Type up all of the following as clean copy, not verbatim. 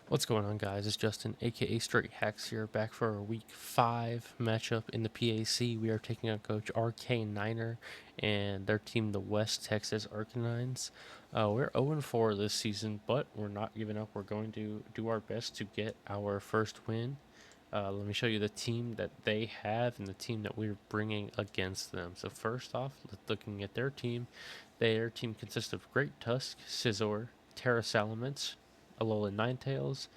What's going on, guys? It's Justin, aka Straight Hacks here, back for our Week 5 matchup in the PAC. We are taking on Coach RK9er and their team, the West Texas Arcanines. We're 0-4 this season, but we're not giving up. We're going to do our best to get our first win. Let me show you the team that they have and the team that we're bringing against them. So first off, looking at their team consists of Great Tusk, Scizor, Terra Salamence, Alolan Ninetales,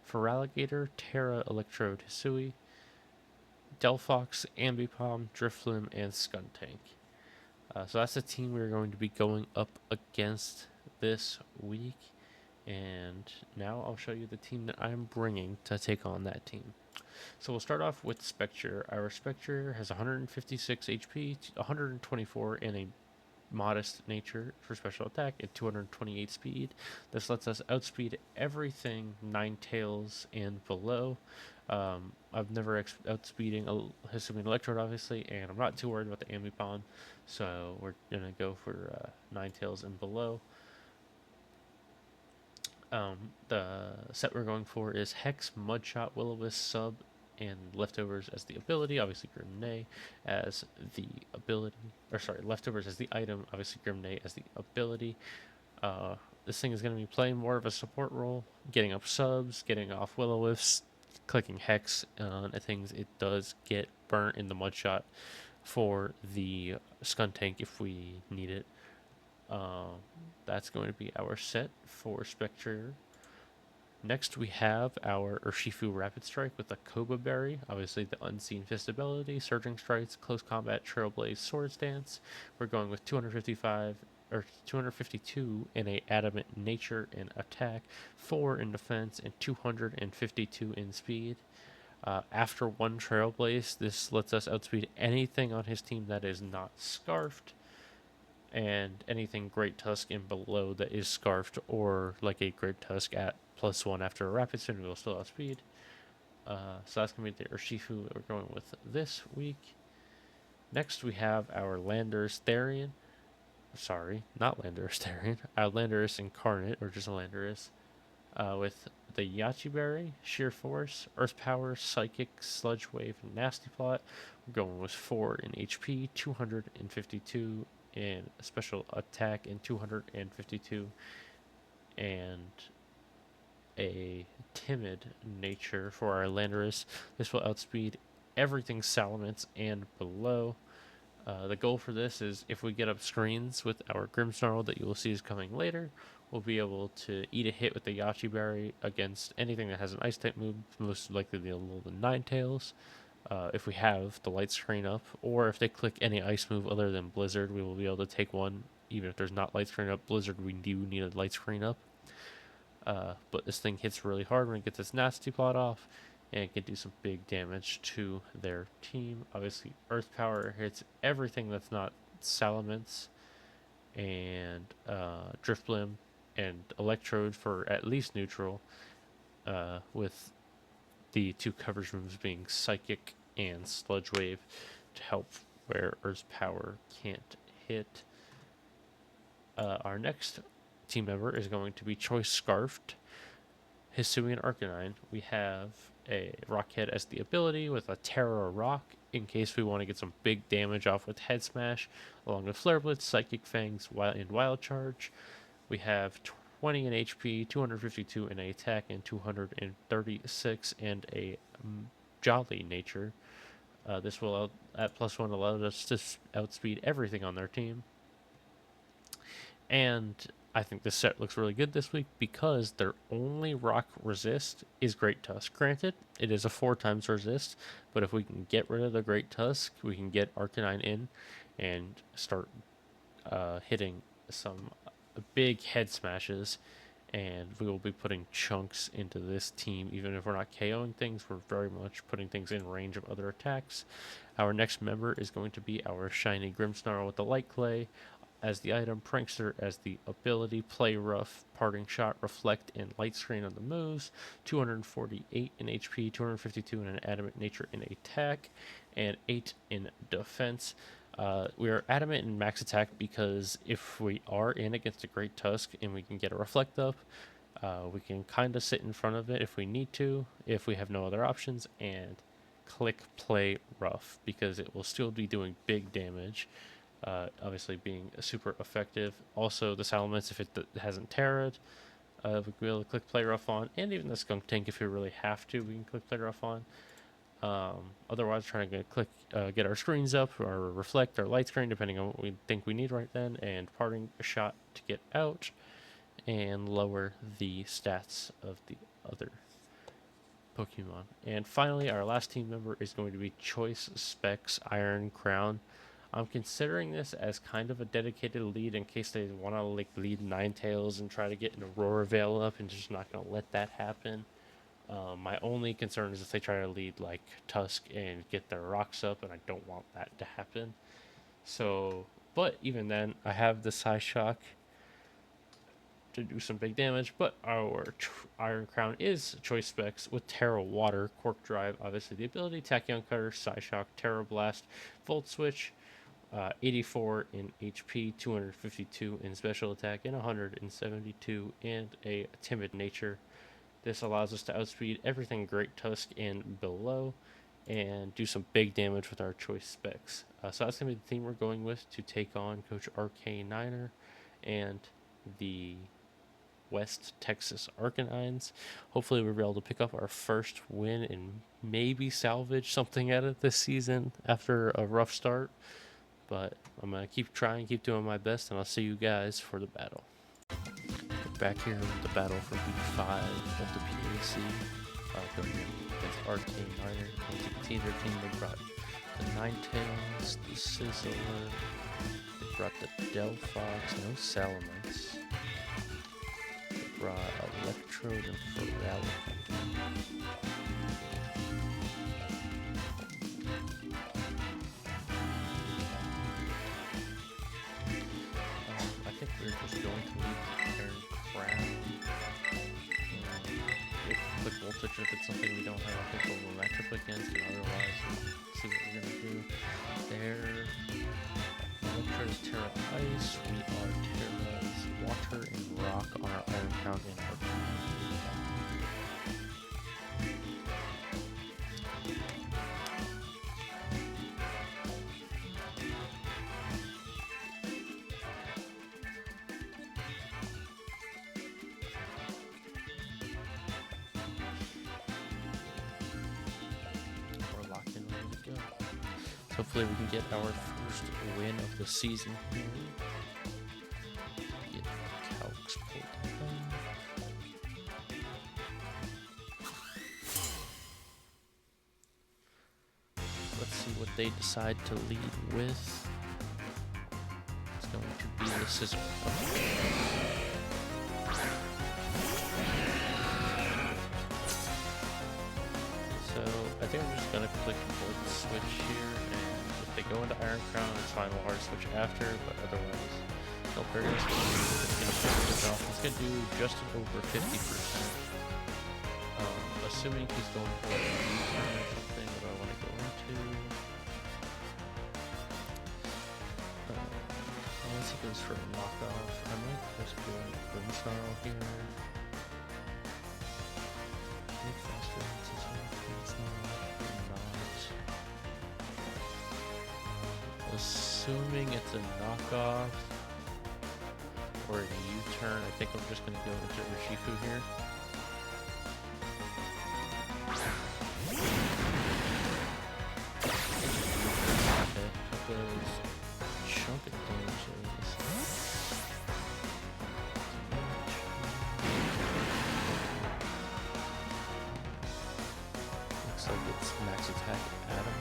Feraligatr, Terra Electrode Hisui, Delphox, Ambipom, Drifloon, and Skuntank. So that's the team we're going to be going up against this week. And now I'll show you the team that I'm bringing to take on that team. So we'll start off with Spectre. Our Spectre has 156 HP, 124 in a modest nature for special attack, and 228 speed. This lets us outspeed everything Ninetales and below. I've never outspeeding Histamine Electrode, obviously, and I'm not too worried about the Ambipom, so we're going to go for Ninetales and below. The set we're going for is Hex, Mudshot, Will-O-Wisp, Sub, and Leftovers as the ability. Obviously, Grimnay as the ability. Or sorry, Leftovers as the item. Obviously, Grimnay as the ability. This thing is going to be playing more of a support role, getting up subs, getting off Will-O-Wisps, clicking Hex on things. It does get burnt in the Mudshot for the Skuntank if we need it. That's going to be our set for Spectre. Next, we have our Urshifu Rapid Strike with the Koba Berry, obviously the Unseen Fist ability, Surging Strikes, Close Combat, Trailblaze, Swords Dance. We're going with 255 or 252 in a Adamant Nature and Attack, 4 in Defense, and 252 in Speed. After one Trailblaze, this lets us outspeed anything on his team that is not Scarfed, and anything Great Tusk and below that is Scarfed or like a Great Tusk at +1 after a Rapid Spin, we will still outspeed. So that's going to be the Urshifu that we're going with this week. Next, we have our Landorus Therian. Sorry, not Landorus Therian. Our Landorus Incarnate, or just a Landorus, with the Yachi Berry, Sheer Force, Earth Power, Psychic, Sludge Wave, and Nasty Plot. We're going with 4 in HP, 252 in special attack, and 252 and a timid nature for our Landorus. This will outspeed everything Salamence and below. The goal for this is if we get up screens with our Grimmsnarl that you will see is coming later, we'll be able to eat a hit with the Yachi Berry against anything that has an Ice type move, most likely the Alolan Ninetales. If we have the light screen up, or if they click any ice move other than Blizzard, we will be able to take one. Even if there's not light screen up, Blizzard, we do need a light screen up. But this thing hits really hard when it gets its nasty plot off, and it can do some big damage to their team. Obviously, Earth Power hits everything that's not Salamence, and Drifblim, and Electrode for at least neutral, with the two coverage moves being Psychic and Sludge Wave to help where Earth's Power can't hit. Our next team member is going to be Choice Scarfed, Hisuian Arcanine. We have a Rockhead as the ability with a Terra Rock in case we want to get some big damage off with Head Smash, along with Flare Blitz, Psychic Fangs, and Wild Charge. We have 20 in HP, 252 in a attack, and 236 and a Jolly nature. This will, at +1, allow us to outspeed everything on their team. And I think this set looks really good this week because their only rock resist is Great Tusk. Granted, it is a 4x resist, but if we can get rid of the Great Tusk, we can get Arcanine in and start hitting some big head smashes, and we will be putting chunks into this team. Even if we're not KOing things, we're very much putting things in range of other attacks. Our next member is going to be our shiny Grimmsnarl with the Light Clay as the item, Prankster as the ability, Play Rough, Parting Shot, Reflect, and Light Screen on the moves, 248 in HP, 252 in an Adamant Nature in attack, and 8 in defense. We are Adamant in max attack because if we are in against a Great Tusk and we can get a Reflect up, We can kind of sit in front of it if we need to, if we have no other options, and click play rough, because it will still be doing big damage, obviously being super effective. Also, the Salamence, if it hasn't terrored, we can be able to click play rough on, and even the Skunk Tank, if we really have to, we can click play rough on. Otherwise, trying to get our screens up, or reflect our light screen, depending on what we think we need right then, and parting shot to get out and lower the stats of the other Pokemon. And finally, our last team member is going to be Choice Specs Iron Crown. I'm considering this as kind of a dedicated lead in case they want to like lead Ninetales and try to get an Aurora Veil up, and just not going to let that happen. My only concern is if they try to lead like Tusk and get their rocks up, and I don't want that to happen. So, but even then, I have the Psyshock to do some big damage, but our Iron Crown is Choice Specs with Terra Water, Cork Drive, obviously the ability, Tachyon Cutter, Psyshock, Terra Blast, Volt Switch, 84 in HP, 252 in special attack, and 172 and a timid nature. This allows us to outspeed everything Great Tusk and below, and do some big damage with our Choice Specs. So that's going to be the theme we're going with to take on Coach Arcaniner and the West Texas Arcanines. Hopefully we'll be able to pick up our first win and maybe salvage something out of this season after a rough start. But I'm going to keep trying, keep doing my best, and I'll see you guys for the battle. We're back here with the battle for week 5 of the PAC. Going against Arcaniner. As you can see, their team, they brought the Ninetales, the Sizzler, they brought the Delphox, no Salamence. Electrode and Feralica. I think we're just going to leave the Iron Crown. If quick voltage, if it's something we don't have, I think we'll match up against, and otherwise we'll see what we're going to do. There, Electrode is Terra Ice, we are Terra's Water and Rock on our Iron Crown and Arcanine. We're locked in, ready to go. So hopefully we can get our first win of the season here. Get Calx pulled in. Let's see what they decide to lead with. It's going to be the Scissor. So I think I'm just going to click Volt Switch here, and if they go into Iron Crown, it's fine, we'll hard switch after, but otherwise, no Paragus will do, it's going to switch off. It's going to do just over 50%. Assuming he's going for a U-turn or something, what do I want to go into? Unless he goes for a knockoff, I might just go Grimmsnarl here. Faster not. Assuming it's a knockoff or a U-turn, I think I'm just going to go into Urshifu here. Okay, that goes chunk of damages. Looks like it's max attack Adam.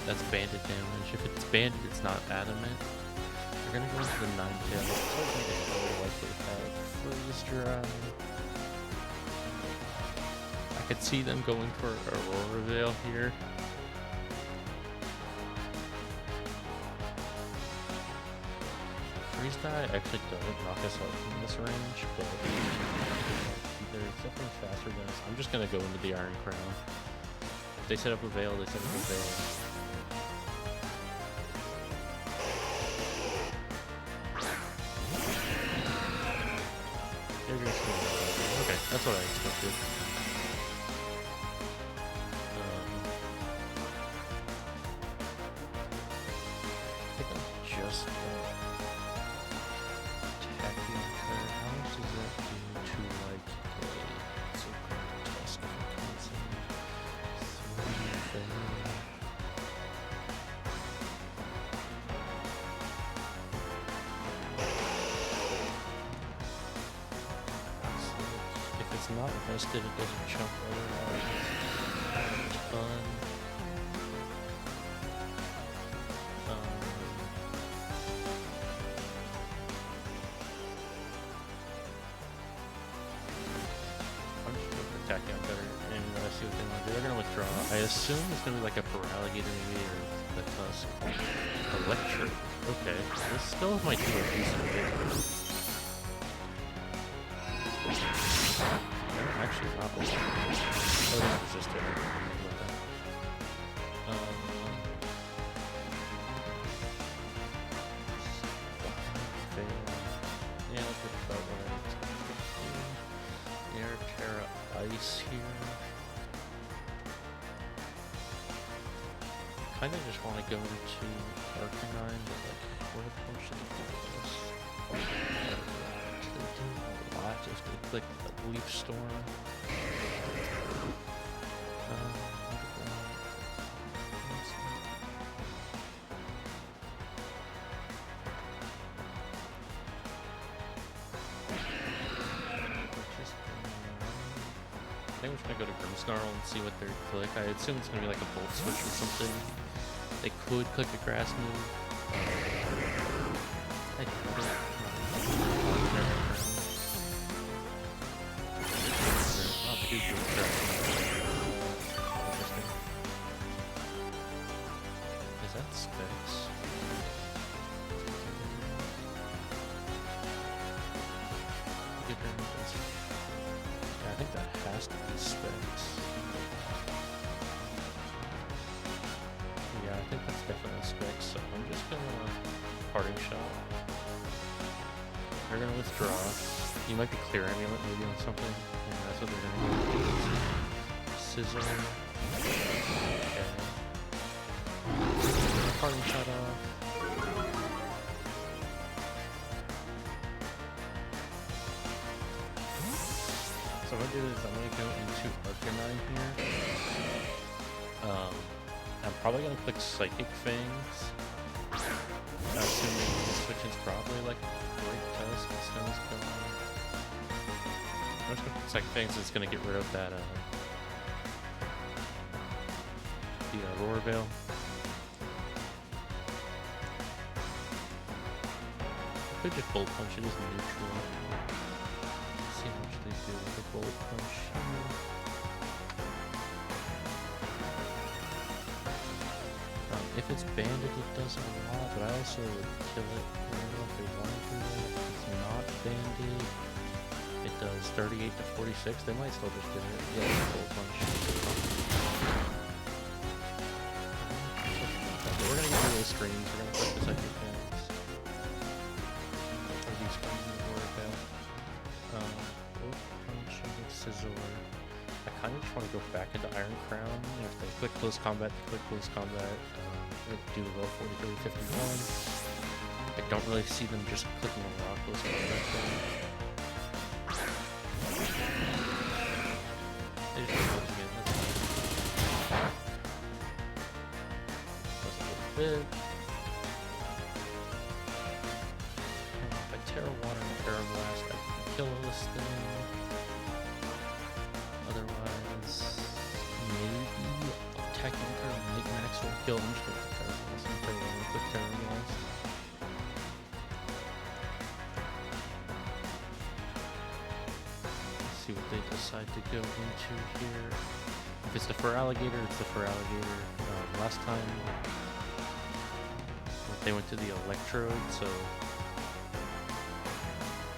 That's banded damage. If it's banded, it's not adamant. We're gonna go into the Ninetales. It's likely to have Freeze Dry. I could see them going for Aurora Veil here. Freeze Dry actually doesn't knock us out from this range, but They're definitely faster than us. I'm just gonna go into the Iron Crown. If they set up a veil, they set up a veil. They're just gonna okay, that's what I expected. I think I'm just attacking her. How much does that do to like a so-called tusk if it comes in? 3 if it's not invested, it doesn't jump otherwise. Fun. I'm just going to attack out better and see what they want to do. They're going to withdraw. I assume it's going to be like a Paraligator maybe or the Tusk. Electric. Okay. This still might do a decent bit. Actually, not oh, that was just it. Yeah, that's about what I expected to do. Air Terra Ice here. Kind of just want to go into Arcanine, but like, what portion of this? They do a lot if they click the Leaf Storm. I think we're just gonna go to Grimmsnarl and see what they click. I assume it's gonna be like a Volt Switch or something. They could click a Grass move. I doubt it. Oh, they do Grass move. Interesting. Is that Specs? Yeah, I think that has to be Specs. Yeah, I think that's definitely Specs, so I'm just gonna parting shot. They're gonna withdraw. You might be Clear Amulet maybe on something, and that's what they're gonna do. Scissor. Okay. Parting shot off. So what I'm gonna do is I'm gonna go into Arcanine here. I'm probably gonna click Psychic Fangs. Assuming the switch is probably like Great Tusk and Stone's Cone. I'm just gonna click Psychic Fangs. It's gonna get rid of that the Aurora Veil. I could just Bullet Punch it as neutral. Let's see how much they do with the Bullet Punch here. If it's banded, it does a lot, but I also would kill it. I don't know if they want to do it. If it's not banded, it does 38 to 46. They might still just do it. Yeah, Bullet Punch. But we're gonna get rid of those screens. We're gonna put the Psychic Fangs. Or these screens in the Aurora Veil. Bullet Punch and Scissor. I kind of just want to go back into Iron Crown. If they click Close Combat, they click Close Combat. Do level 43, 51. I don't really see them just clicking a rock Close Combat thing. They just keep closing it, that's fine. That's a little bit. If I Terra Water and Terra Blast, I can kill this thing. Otherwise, maybe attacking Terra Night Max will kill them. Just gonna Terra Blast and Terra Water, quick Terra Blast. Let's see what they decide to go into here. If it's the Feraligator, it's the Feraligator. Last time they went to the Electrode, so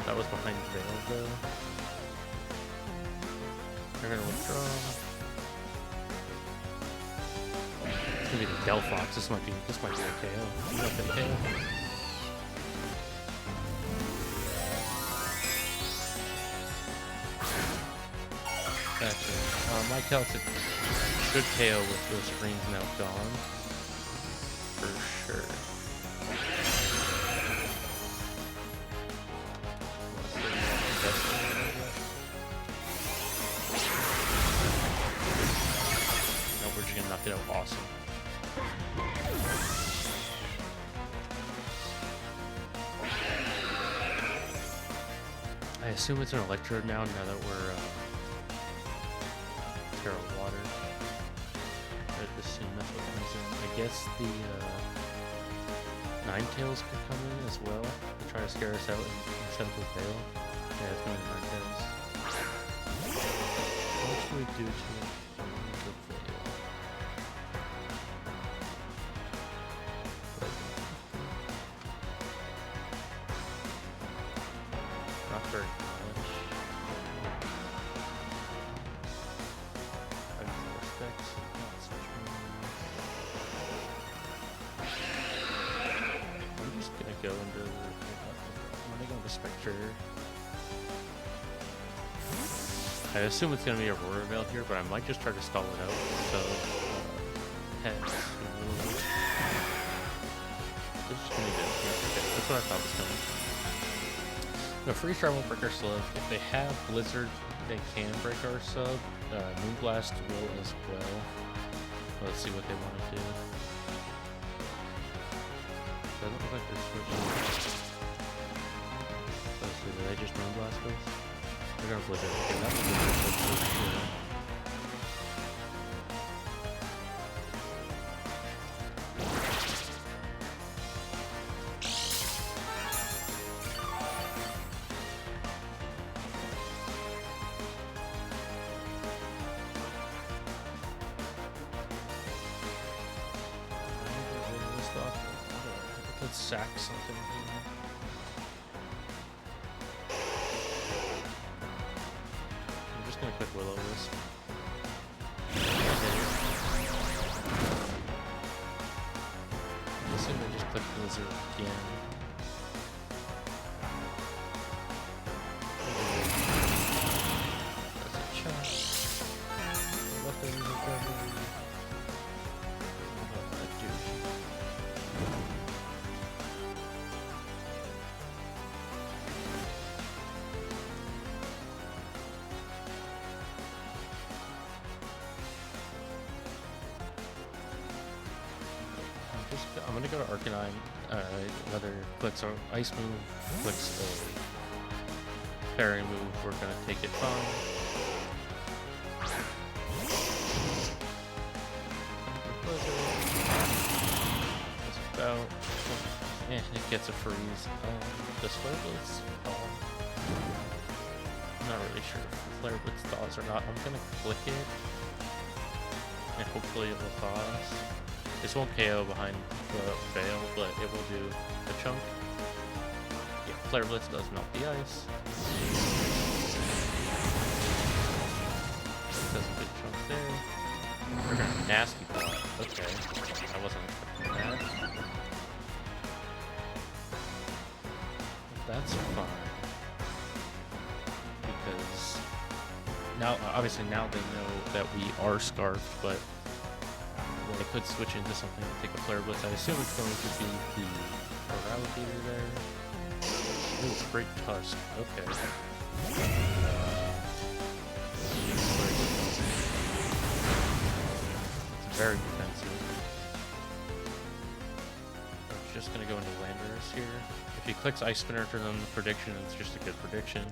that was behind Veil though. They're gonna withdraw. It's gonna be the Delphox. This might be a KO. You might get a KO. Gotcha. My Celtic should KO with those screens now gone. For sure. No, we're just gonna knock it out. Awesome. I assume it's an Electrode now that we're Terra Water. I'd assume that's what comes in. I guess the Ninetales could come in as well to try to scare us out instead of a Veil. Yeah, it's gonna be Ninetales. What should we do to the Veil? Not very much. I'm just gonna go into I'm gonna go into Spectre. I assume it's gonna be Aurora Veil here, but I might just try to stall it out. So Hex. This is gonna be good. Yeah, okay. That's what I thought was coming. No, Freeze Dry won't break our sub. If they have Blizzard, they can break our sub. Moonblast will as well. Let's see what they want to do. Doesn't look like they're switching. Let's see, did they just Moonblast us? They're gonna Blizzard. Okay, that was a good switch for sure. Let's sack something here. I'm just gonna quick Willow this. I'm assuming I just click Blizzard again. That's a chunk. Weapons recovery. What do I do? I'm gonna go to Arcanine. Whether clicks our ice move, clicks a parry move, we're gonna take it fine. That's about. It gets a freeze. Does Flare Blitz thaw? I'm not really sure if Flare Blitz thaws or not. I'm gonna click it, and hopefully it will thaw us. This won't KO behind the Veil, but it will do a chunk. Yeah, Flare Blitz does melt the ice. Does a good chunk there. We're gonna nasty pot. Okay. I wasn't expecting that. That's fine. Because now, obviously now they know that we are scarfed, but they could switch into something to take a Flare Blitz. I assume it's going to be the Eradicator there. Ooh, Great Tusk. Okay. It's very defensive. I'm just going to go into Landorus here. If he clicks Ice Spinner to them the prediction, it's just a good prediction.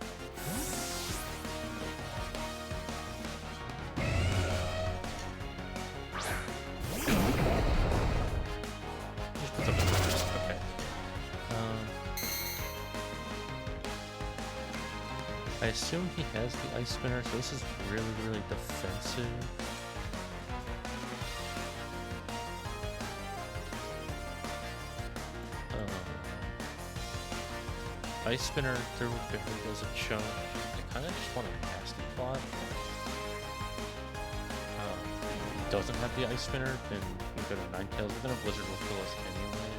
I assume he has the Ice Spinner, so this is really, really defensive. Ice Spinner through Fairy does a chunk. I kind of just want a nasty plot. doesn't have the Ice Spinner, then we go to 9 tails, but then a Blizzard will kill us anyway.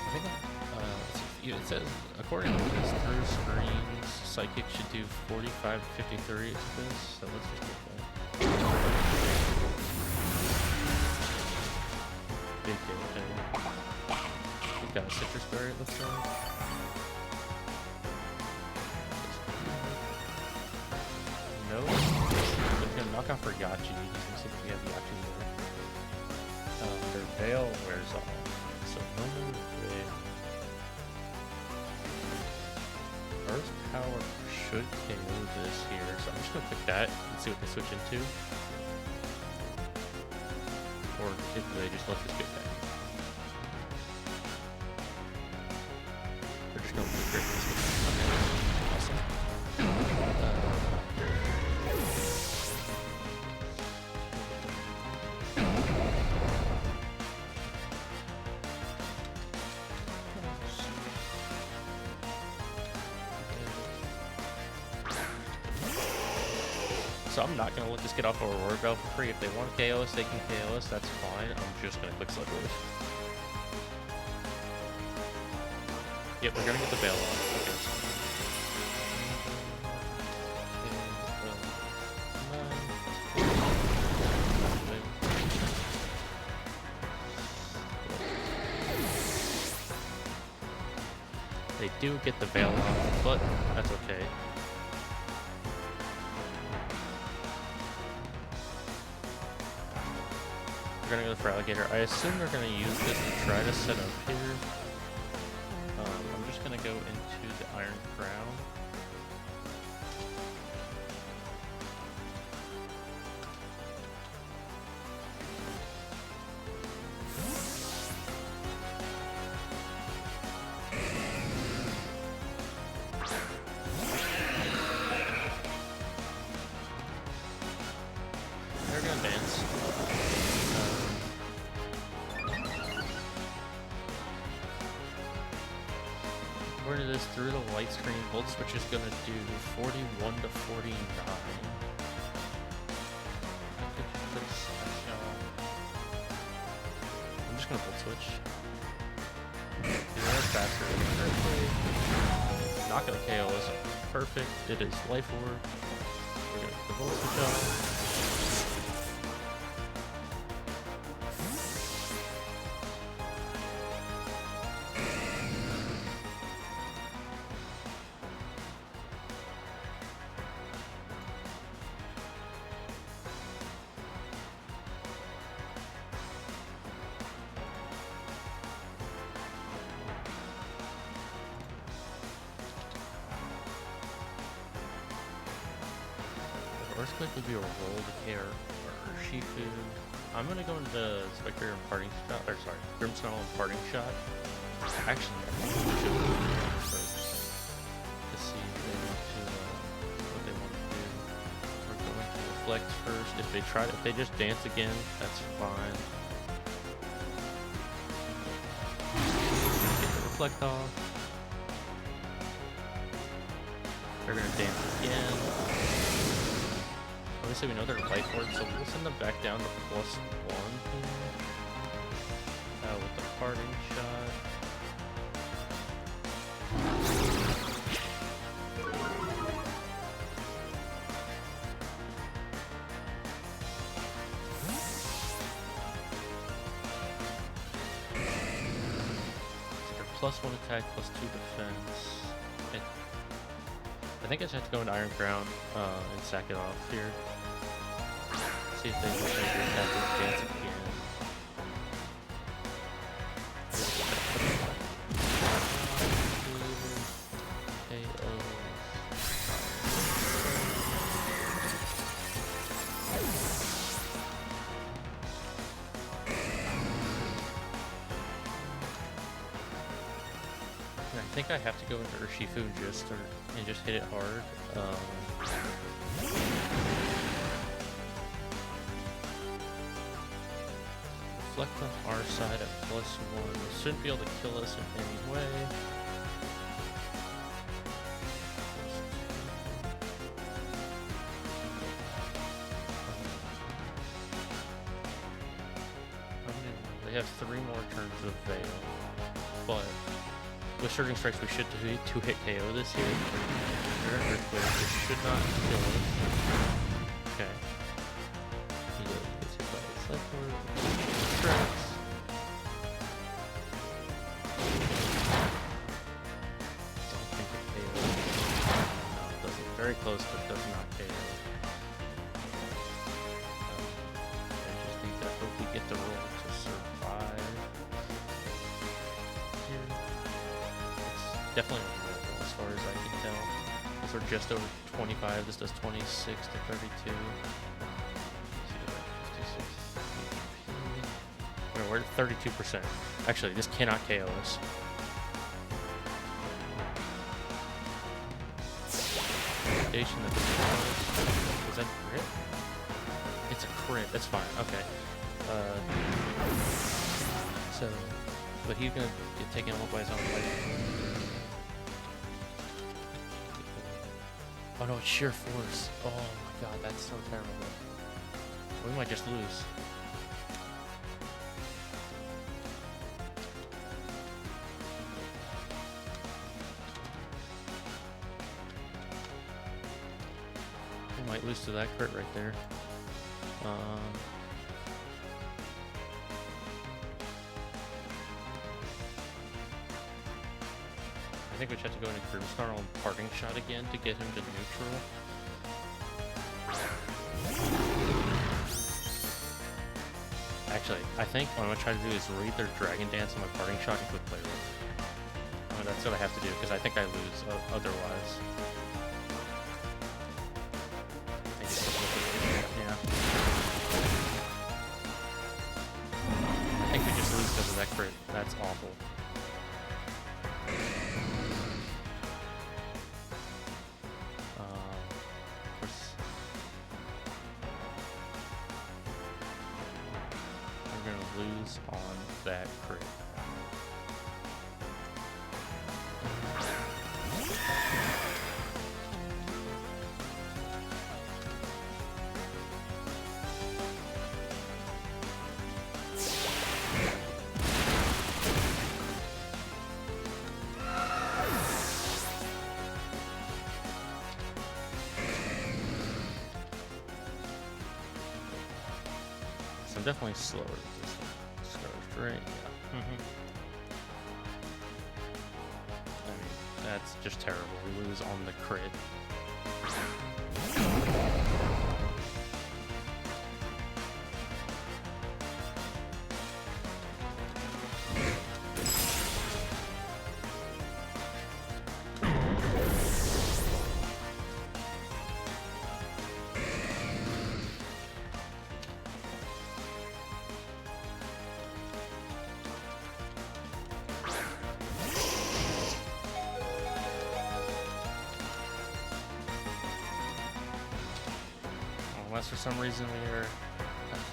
I think it says, according to this, through screens, Psychic should do 45 to 53 to this, so let's just get that. Big day. We've got a Citrus Berry, it looks like. No. We're gonna knock off our Yachi. He's gonna see if we have Yachi there. Their Veil wears off. So no more Veil. Earth Power should KO this here. So I'm just gonna click that and see what they switch into. Or if they just let this get back. They're just gonna click this. Okay. Awesome. So I'm not going to let this get off our Aurora Bell for free. If they want to KO us, they can KO us. That's fine. I'm just going to click Slug Wave. Yep, we're going to get the Veil off. Okay. They do get the Veil off, but that's okay. We're gonna go for Alligator. I assume they're gonna use this to try to set up here. I'm just gonna go into the Iron Crown. They're gonna dance. Where it is through the light screen, Volt Switch is gonna do 41 to 49. I'm just gonna Volt Switch. That's faster. Not gonna KO us. Perfect. It is Life Orb. We're gonna put the Volt Switch on. Earthquake would be a roll to KO or Shifu. I'm gonna go into Spectre and Parting Shot, or sorry, Grimmsnarl and Parting Shot. Actually, I think we should first to see if they want to, what they want to do. We're going to Reflect first. If they just dance again, that's fine. Get the Reflect off. They're gonna dance again. Obviously we know they're Life Orb, so we'll send them back down to +1 here. With the Parting Shot. So they're +1 attack, +2 defense. I think I just have to go into Iron Crown and sack it off here. See if they will make their attack and dance again. I think I have to go into Urshifu and just hit it hard. Reflect on our side at +1. They shouldn't be able to kill us in any way. we have 3 more turns of Veil, but with Surging Strikes we should hit KO this here. This should not kill it. Okay. He gets hit by his left one. Strikes. Don't think it KOs. No, it doesn't. Very close, but does not KO. I just need to hope we get the roll to survive. Here. It's definitely unrollable as far as I can tell. Because we're just over 25. This does 26 to 32. No, we're at 32%. Actually, this cannot KO us. Foundation that is that crit? It's a crit. That's fine. Okay. So, but he's gonna get taken out by his own life. Oh no, it's sheer force. Oh my god, that's so terrible. We might just lose. We might lose to that crit right there. I think we should have to go into Grim Snarl and Parting Shot again to get him to neutral. Actually, I think what I'm going to try to do is read their Dragon Dance on my Parting Shot and Quick Play Roll. That's what I have to do, because I think I lose otherwise. Yeah. I think we just lose because of that crit. That's awful. Lose on that crit. So I'm definitely slower with this one. Right, yeah. I mean, that's just terrible. We lose on the crit. Unless for some reason we are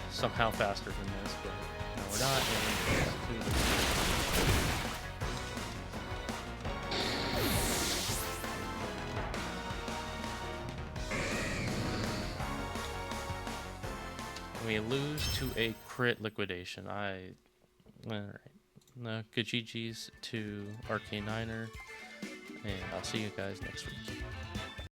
somehow faster than this, but no, we're not. We lose to a crit liquidation. Alright. No, good GG's to Arcaniner, and I'll see you guys next week.